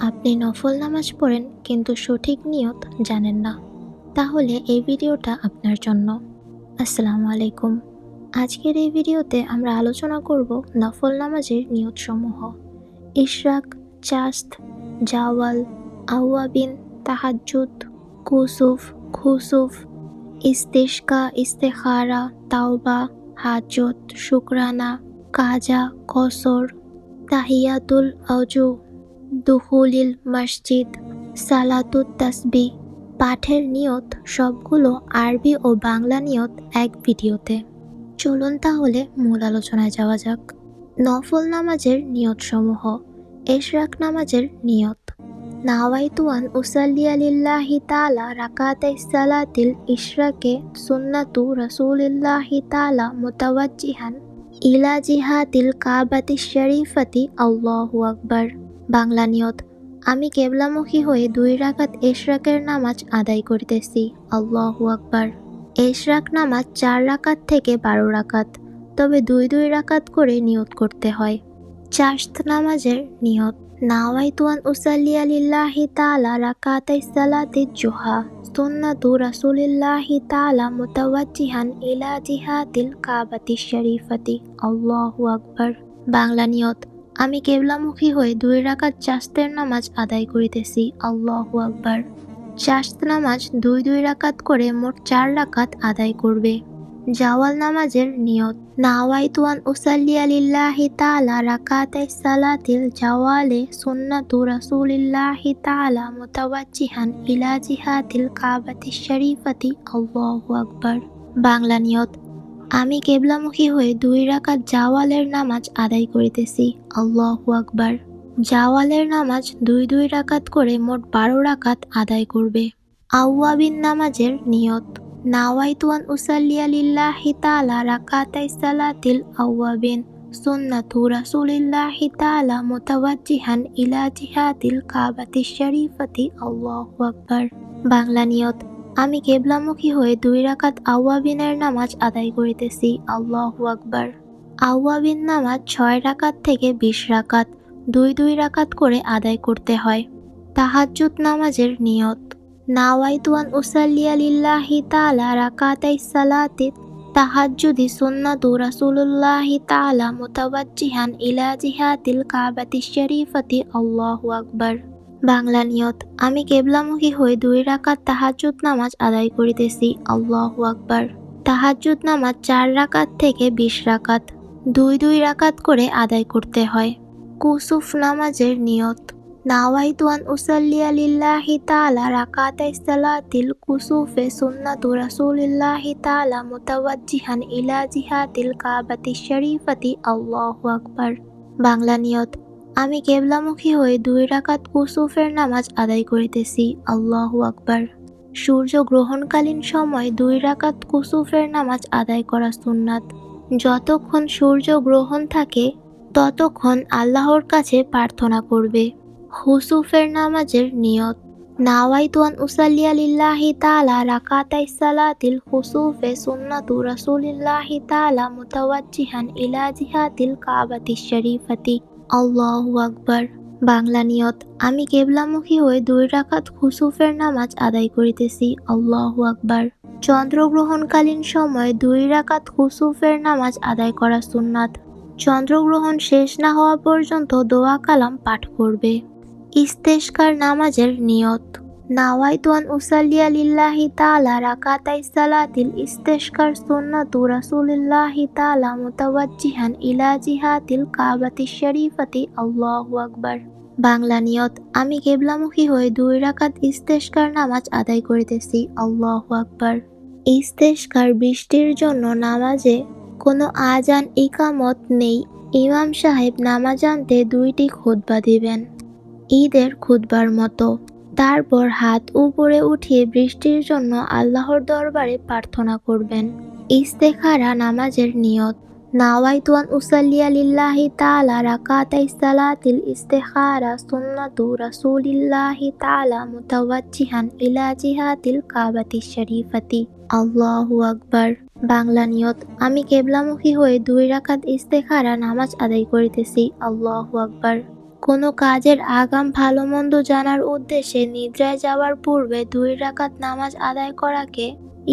আপনি নফল নামাজ পড়েন কিন্তু সঠিক নিয়ত জানেন না, তাহলে এই ভিডিওটা আপনার জন্য। আসসালামু আলাইকুম। আজকের এই ভিডিওতে আমরা আলোচনা করব নফল নামাজের নিয়তসমূহ। ইশরাক, চাস্ত, জাওয়াল, আওয়াবিন, তাহাজ্জুদ, কুসুফ, খুসুফ, ইস্তেশকা, ইস্তেখারা, তাওবা, হাজত, শুকরানা, কাজা, কসর, তাহিয়াতুল অজু, দুখুলিল মসজিদ, সালাতুত তাসবিহ। পাঠের নিয়ত সবগুলো আরবি ও বাংলা নিয়ত এক ভিডিওতে। চলুন তাহলে মূল আলোচনায় যাওয়া যাক। নফল নামাজের নিয়তসমূহ। ইশরাক নামাজের নিয়ত। নাওয়াইতু আন উসাল্লিয়া লিল্লাহি তাআলা রাকাতাই সালাতিল ইশরাকে সুন্নাতু রাসূলিল্লাহি তাআলা মুতাওয়াজ্জিহান ইলা জিহাতিল কাবাতিশ শরীফাতি আল্লাহু আকবার। বাংলা নিয়ত। আমি কেবলামুখী হয়ে 2 রাকাত ইশরাকের নামাজ আদায় করিতেছি, আল্লাহু আকবার। ইশরাক নামাজ 4 রাকাত থেকে 12 রাকাত, তবে 2 রাকাত করে নিয়ত করতে হয়। চাস্ত নামাজের নিয়ত। নাওয়াইতু আন উসাল্লিয়া লিল্লাহি তাআলা রাকাতাই সালাতিজ জুহা সুন্নাতু রাসূলিল্লাহি তাআলা মুতাওয়াজ্জিহান ইলা জিহাতিল কাবাতিশ শরীফাতি আল্লাহু আকবার। বাংলা নিয়ত। আমি কেবলামুখী হয়ে 2 রাকাত চাস্তের নামাজ আদায় করিতেছি, আল্লাহু আকবার। চাস্ত নামাজ 2 রাকাত করে মোট 4 রাকাত আদায় করবে। জাওয়াল নামাজের নিয়ত। নাওয়াইতু আন উসাল্লিয়া লিল্লাহি তাআলা রাকাতাই সালাতিল জাওয়ালে সুন্নাতু রাসূলিল্লাহি তাআলা মুতাওয়াজ্জিহান ইলা জিহাতিল কাবাতিশ শরীফাতি আল্লাহু আকবার। বাংলা নিয়ত। আমি কেবলামুখী হয়ে 2 রাকাত জাওয়ালের নামাজ আদায় করিতেছি, আল্লাহু আকবার। জাওয়ালের নামাজ 2 রাকাত করে মোট 12 রাকাত আদায় করবে। আওয়াবিন নামাজের নিয়ত। নাওয়াইতু আন উসাল্লিয়া লিল্লাহি তাআলা রাকাতাই সালাতিল আওয়াবিন সুন্নাতু রাসূলিল্লাহি তাআলা মুতাওয়াজ্জিহান ইলা জিহাতিল কাবাতিশ শরীফাতি আল্লাহু আকবার। বাংলা নিয়ত। আমি কেবলামুখী হয়ে 2 রাকাত আওয়াবিনের নামাজ আদায় করিতেছি, আল্লাহু আকবার। আওয়াবিন নামাজ 6 রাকাত থেকে 20 রাকাত, 2 রাকাত করে আদায় করতে হয়। তাহাজ্জুদ নামাজের নিয়ত। নাওয়াইতু আন উসাল্লিয়া লিল্লাহি তাআলা রাকাতাই সালাতিত তাহাজ্জুদি সুন্নাতু রাসূলুল্লাহি তাআলা মুতাওয়াজ্জিহান ইলা জিহাতিল কাবাতিশ শরীফাতি আল্লাহু আকবার। বাংলা নিয়ত। আমি কেবলামুখী হয়ে 2 রাকাত তাহাজ্জুদ নামাজ আদায় করিতেছি, আল্লাহু আকবার। তাহাজ্জুদ নামাজ 4 রাকাত থেকে 20 রাকাত, 2 রাকাত করে আদায় করতে হয়। কুসুফ নামাজের নিয়ত। নাওয়াইতু আন উসাল্লিয়া লিল্লাহি তাআলা রাকাতাই সালাতিল কুসুফে সুন্নাতু রাসূলিল্লাহি তাআলা মুতাওয়াজ্জিহান ইলা জিহাতিল কাবাতিশ শরীফাতি আল্লাহু আকবার। বাংলা নিয়ত। আমি কেবলামুখী হয়ে 2 রাকাত কুসুফের নামাজ আদায় করিতেছি, আল্লাহু আকবার। সূর্য গ্রহণকালীন সময় 2 রাকাত কুসুফের নামাজ আদায় করা সুন্নাত। যতক্ষণ সূর্য গ্রহণ থাকে ততক্ষণ আল্লাহর কাছে প্রার্থনা করবে। খুসুফের নামাজের নিয়ত। নাওয়াইতু আন উসাল্লিয়া লিল্লাহি তাআলা রাকাতাই সালাতিল খুসুফে সুন্নাতু রাসূলিল্লাহি তাআলা মুতাওয়াজ্জিহান ইলা জিহাতিল কাবাতিশ শরীফাতি আল্লাহু আকবার। বাংলা নিয়ত। আমি কেবলামুখী হয়ে 2 রাকাত খুসুফের নামাজ আদায় করিতেছি, আল্লাহু আকবার। চন্দ্রগ্রহণকালীন সময় 2 রাকাত খুসুফের নামাজ আদায় করা সুন্নাত। চন্দ্রগ্রহণ শেষ না হওয়া পর্যন্ত দোয়া কালাম পাঠ করবে। ইস্তেশকার নামাজের নিয়ত। নাওয়াইতু আন উসাল্লিয়া লিল্লাহি তাআলা রাকাতাই সালাতিল ইস্তেশকার সুন্নাতু রাসূলিল্লাহি তাআলা মুতাওয়াজ্জিহান ইলা জিহাতিল কাবাতিশ শরীফাতি আল্লাহু আকবার। বাংলা নিয়ত। আমি কেবলামুখী হয়ে 2 রাকাত ইস্তেশকার নামাজ আদায় করিতেছি, আল্লাহু আকবার। ইস্তেশকার বৃষ্টির জন্য নামাজে কোনো আজান ইকামত নেই। ইমাম সাহেব নামাজ আনতে 2টি খুতবা দিবেন, ঈদের খুতবার মতো। তারপর হাত উপরে উঠিয়ে বৃষ্টির জন্য আল্লাহর দরবারে প্রার্থনা করবেন। ইস্তেখারা নামাজের নিয়ত। নাওয়াইতু আন উসাল্লিয়া লিল্লাহি তাআলা রাকাতাই সালাতিল ইস্তেখারা সুন্নাতু রাসূলিল্লাহি তাআলা মুতাওয়াজ্জিহান ইলা জিহাতিল কাবাতিশ শরীফাতি আল্লাহু আকবার। বাংলা নিয়ত। আমি কেবলামুখী হয়ে 2 রাকাত ইস্তেখারা নামাজ আদায় করিতেছি, আল্লাহু আকবার। কোনো কাজের আগাম ভালো মন্দ জানার উদ্দেশ্যে নিদ্রায় যাওয়ার পূর্বে 2 রাকাত নামাজ আদায় করাকে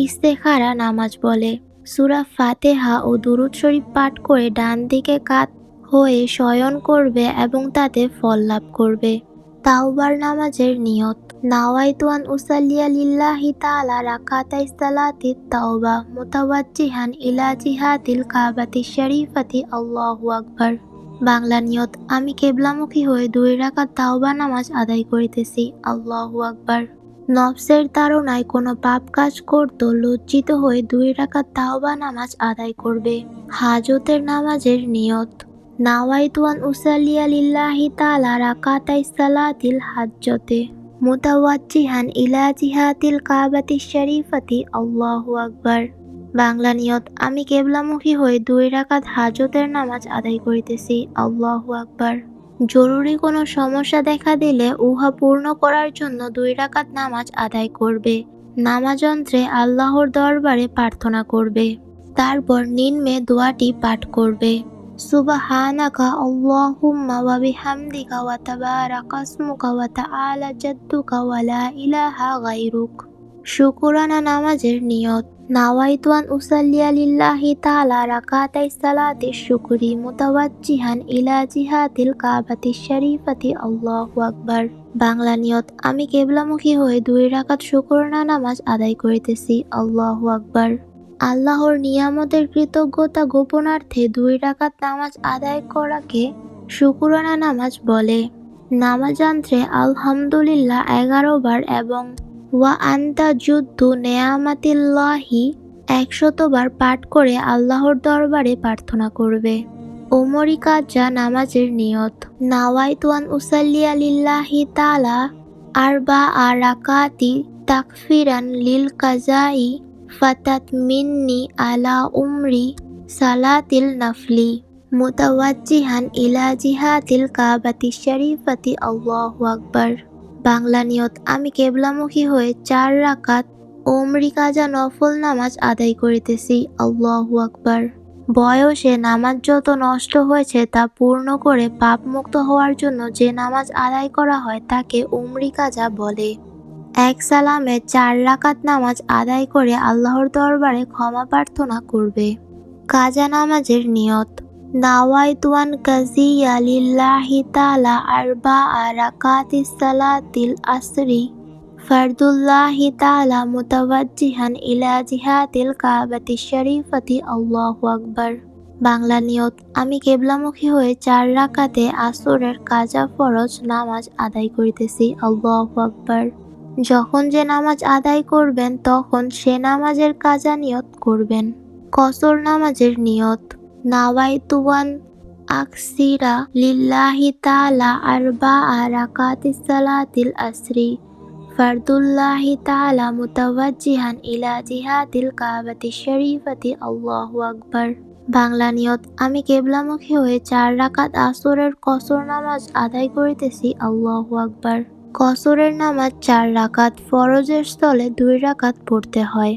ইস্তেখারা নামাজ বলে। সূরা ফাতিহা ও দুরূদ শরীফ পাঠ করে ডান দিকে কাত হয়ে শয়ন করবে এবং তাতে ফল লাভ করবে। তাওবার নামাজের নিয়ত। নাওয়াইতু আন উসাল্লিয়া লিল্লাহি তাআলা রাকাতাইস সালাতিত তাওবা মুতাওয়াজ্জিহান ইলা জিহাতিল কাবাতিশ শরীফাতি আল্লাহু আকবার। বাংলা নিয়ত। আমি কিবলামুখী হয়ে 2 রাকাত তাওবা নামাজ আদায় করিতেছি, আল্লাহু আকবার। নফসের তাড়নায় কোনো পাপ কাজ করত লজ্জিত হয়ে 2 রাকাত তাওবা নামাজ আদায় করবে। হাজতের নামাজের নিয়ত। নাওয়াইতু আন উসাল্লিয়া লিল্লাহি তাআলা রাকাতাইস সালাতিল হাজ্জতে মুতাওয়াজ্জিহান ইলা জিহাতিল কাবাতিশ শরীফাতি আল্লাহু আকবার। বাংলা নিয়ত। আমি কিবলামুখী হয়ে 2 রাকাত হাজতের নামাজ আদায় করিতেছি, আল্লাহু আকবার। জরুরি কোনো সমস্যা দেখা দিলে উহা পূর্ণ করার জন্য 2 রাকাত নামাজ আদায় করবে। নামাযন্ত্রে আল্লাহর দরবারে প্রার্থনা করবে। তারপর নিম্নে দোয়াটি পাঠ করবে। সুবহানাকা আল্লাহুম্মা ওয়া বিহামদিকা ওয়া তাবারাকা ইসমুকা ওয়া তাআলা জাদ্দুকা ওয়া লা ইলাহা গায়রুক। শুকরানা নামাজের নিয়ত। নাওয়াইতু আন উসাল্লিয়া লিল্লাহি তাআলা রাকাতাইস সালাতিশ শুকরি মুতাওয়াজ্জিহান ইলা জিহাতিল কাবাতিশ শরীফাতি আল্লাহু আকবার। বাংলা নিয়ত। আমি কিবলামুখী হয়ে 2 রাকাত শুকরানা নামাজ আদায় করিতেছি, আল্লাহু আকবার। আল্লাহর নিয়ামতের কৃতজ্ঞতা গোপনার্থে 2 রাকাত নামাজ আদায় করাকে শুকরানা নামাজ বলে। নামাযন্ত্রে আলহামদুলিল্লাহ 11 বার এবং ওয়া আনতা জুদ্দু নেয়ামাতিল্লাহি 100 বার পাঠ করে আল্লাহর দরবারে প্রার্থনা করবে। ওমরি কাজা নামাজের নিয়ত। নাওয়াইতু আন উসাল্লিয়া লিল্লাহি তাআলা আরবা'a রাকাতি তাকফিরান লিল কাজাই ফাতাত মিন্নি আলা উমরি সালাতিল নাফলি মুতাওয়াজ্জিহান ইলা জিহাতিল কাবাতিশ শরীফাতি আল্লাহু আকবার। বাংলা নিয়ত। আমি কিবলামুখী হয়ে 4 রাকাত ওমরি কাজা নফল নামাজ আদায় করিতেছি, আল্লাহু আকবার। বয়সে নামাজ যত নষ্ট হয়েছে তা পূর্ণ করে পাপ মুক্ত হওয়ার জন্য যে নামাজ আদায় করা হয় তাকে উমরি কাজা বলে। এক সালামে 4 রাকাত নামাজ আদায় করে আল্লাহর দরবারে ক্ষমা প্রার্থনা করবে। কাজা নামাজের নিয়ত। নাওয়াইতু আন কাজিয়া লিল্লাহি তাআলা আরবা'a রাকাতিস সালাতিল আসরি ফারদুল্লাহি তাআলা মুতাওয়াজ্জিহান ইলা জিহাতিল কাবাতিশ শরীফাতি আল্লাহু আকবার। বাংলা নিয়ত। আমি কিবলামুখী হয়ে 4 রাকাতে আসরের কাজা ফরজ নামাজ আদায় করিতেছি, আল্লাহু আকবার। যখন যে নামাজ আদায় করবেন তখন সে নামাজের কাজা নিয়ত করবেন। কসর নামাজের নিয়ত। নাওয়াইতু আন আকসিরা লিল্লাহি তাআলা আরবা'a রাকাতিস সালাতিল আসরি ফারদুল্লাহি তাআলা মুতাওয়াজ্জিহান ইলা জিহাতিল কাবাতিশ শরীফাতি আল্লাহু আকবার। বাংলা নিয়ত। আমি কিবলামুখী হয়ে 4 রাকাত আসরের কসর নামাজ আদায় করিতেছি, আল্লাহু আকবার। কসরের নামাজ 4 রাকাত, ফরজের স্থলে 2 রাকাত পড়তে হয়।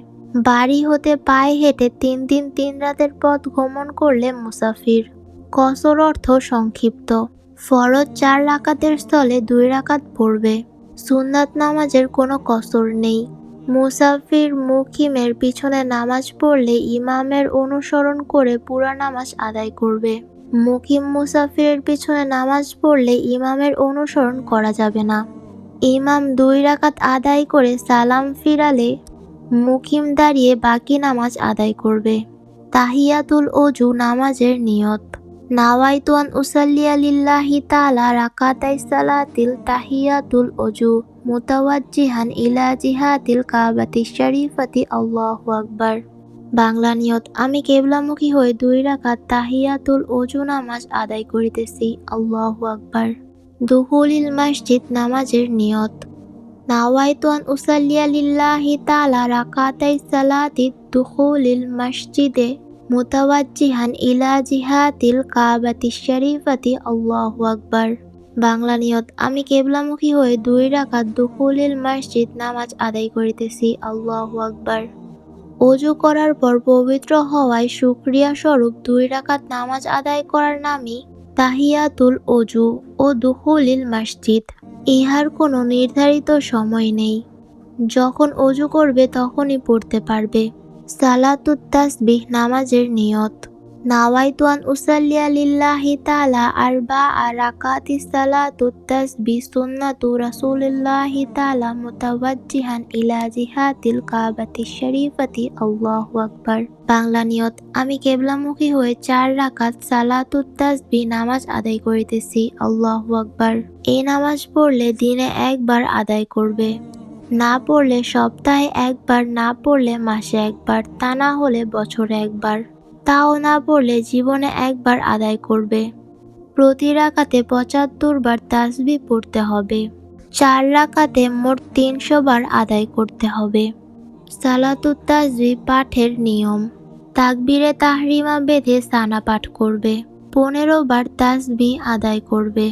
বাড়ি হতে পায়ে হেঁটে 3 দিন 3 রাতের পথ গমন করলে মুসাফির। কসর অর্থ সংক্ষিপ্ত। ফরজ 4 রাকাতের স্থলে 2 রাকাত পড়বে। সুন্নাত নামাজের কোনো কসর নেই। মুসাফির মুকিমের পিছনে নামাজ পড়লে ইমামের অনুসরণ করে পুরা নামাজ আদায় করবে। মুকিম মুসাফিরের পিছনে নামাজ পড়লে ইমামের অনুসরণ করা যাবে না। ইমাম 2 রাকাত আদায় করে সালাম ফিরালে মুকিম দাঁড়িয়ে বাকি নামাজ আদায় করবে। তাহিয়াতুল ওযু নামাজের নিয়ত। নাওয়াইতু আন উসাল্লিয়া লিল্লাহি তাআলা রাকাতাইস সালাতিল তাহিয়াতুল ওযু মুতাওয়াজ্জিহান ইলা জিহাতিল কাবাতিশ শরীফাতি আল্লাহু আকবার। বাংলা নিয়ত। আমি কিবলামুখী হয়ে 2 রাকাত তাহিয়াতুল ওযু নামাজ আদায় করিতেছি, আল্লাহু আকবার। দুখুলিল মসজিদ নামাজের নিয়ত। নাওয়াইতু আন উসাল্লিয়া লিল্লাহি তাআলা রাকাতাইস সালাতিদ দুখুলিল মসজিদে মুতাওয়াজ্জিহান ইলা জিহাতিল কাবাতিশ শরীফাতি আল্লাহু আকবার। বাংলা নিয়ত। আমি কিবলামুখী হয়ে 2 রাকাত দুখুলিল মসজিদ নামাজ আদায় করিতেছি, আল্লাহু আকবার। ওযু করার পর পবিত্র হওয়ায় শুকরিয়া স্বরূপ 2 রাকাত নামাজ আদায় করার নামই তাহিয়াতুল অজু ও দুখুলিল মসজিদ। ইহার কোনো নির্ধারিত সময় নেই, যখন অজু করবে তখনই পড়তে পারবে। সালাতুত তাসবিহ নামাজের নিয়ত। নাওয়াইতু আন উসাল্লিয়া লিল্লাহি তাআলা আরবা'a রাকাতিস সালাতুত তাসবিহ সুন্নাতু রাসূলিল্লাহি তাআলা মুতাওয়াজ্জিহান ইলা জিহাতিল কাবাতিশ শরীফাতি আল্লাহু আকবার। বাংলা নিয়ত। আমি কিবলামুখী হয়ে 4 রাকাত সালাতুত তাসবিহ নামাজ আদায় করিতেছি। আল্লাহু আকবার। এই নামাজ পড়লে দিনে একবার আদায় করবে, না পড়লে সপ্তাহে একবার, না পড়লে মাসে একবার, তা না হলে বছরে একবার, তাও না পড়লে জীবনে একবার আদায় করবে। প্রতি রাকাতে 75 বার তাসবিহ পড়তে হবে। 4 রাকাতে মোট 300 বার আদায় করতে হবে। সালাতুত তাসবিহ পাঠের নিয়ম। তাকবীরে তাহরিমা বেঁধে সানা পাঠ করবে। 15 বার তাসবিহ আদায় করবে।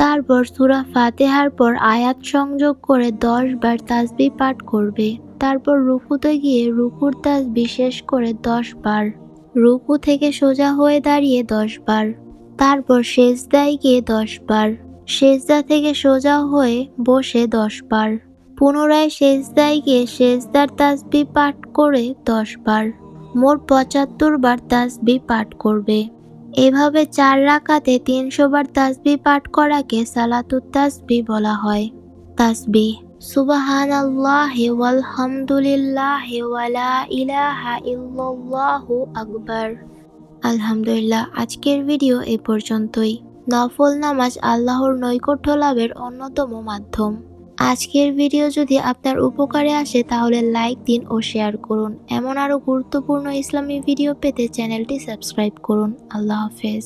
তারপর সূরা ফাতিহার পর আয়াত সংযোগ করে 10 বার তাসবিহ পাঠ করবে। তারপর রুকুতে গিয়ে রুকুর তাসবিহ শেষ করে 10 বার, রুকু থেকে সোজা হয়ে দাঁড়িয়ে 10 বার, তারপর সেজদায় গিয়ে 10 বার, সেজদা থেকে সোজা হয়ে বসে 10 বার, পুনরায় সেজদায় গিয়ে সেজদার তাসবিহ পাঠ করে 10 বার, মোট 75 বার তাসবিহ পাঠ করবে। এভাবে 4 রাকাতে 300 বার তাসবিহ পাঠ করাকে সালাতুত তাসবিহ বলা হয়। তাসবিহ। সুবহানাল্লাহি ওয়াল হামদুলিল্লাহি ওয়া লা ইলাহা ইল্লাল্লাহু আকবার। আলহামদুলিল্লাহ। আজকের ভিডিও এ পর্যন্তই। নফল নামাজ আল্লাহর নৈকট্য লাভের অন্যতম মাধ্যম। আজকের ভিডিও যদি আপনার উপকারে আসে তাহলে লাইক দিন ও শেয়ার করুন। এমন আরো গুরুত্বপূর্ণ ইসলামী ভিডিও পেতে চ্যানেলটি সাবস্ক্রাইব করুন। আল্লাহ হাফেজ।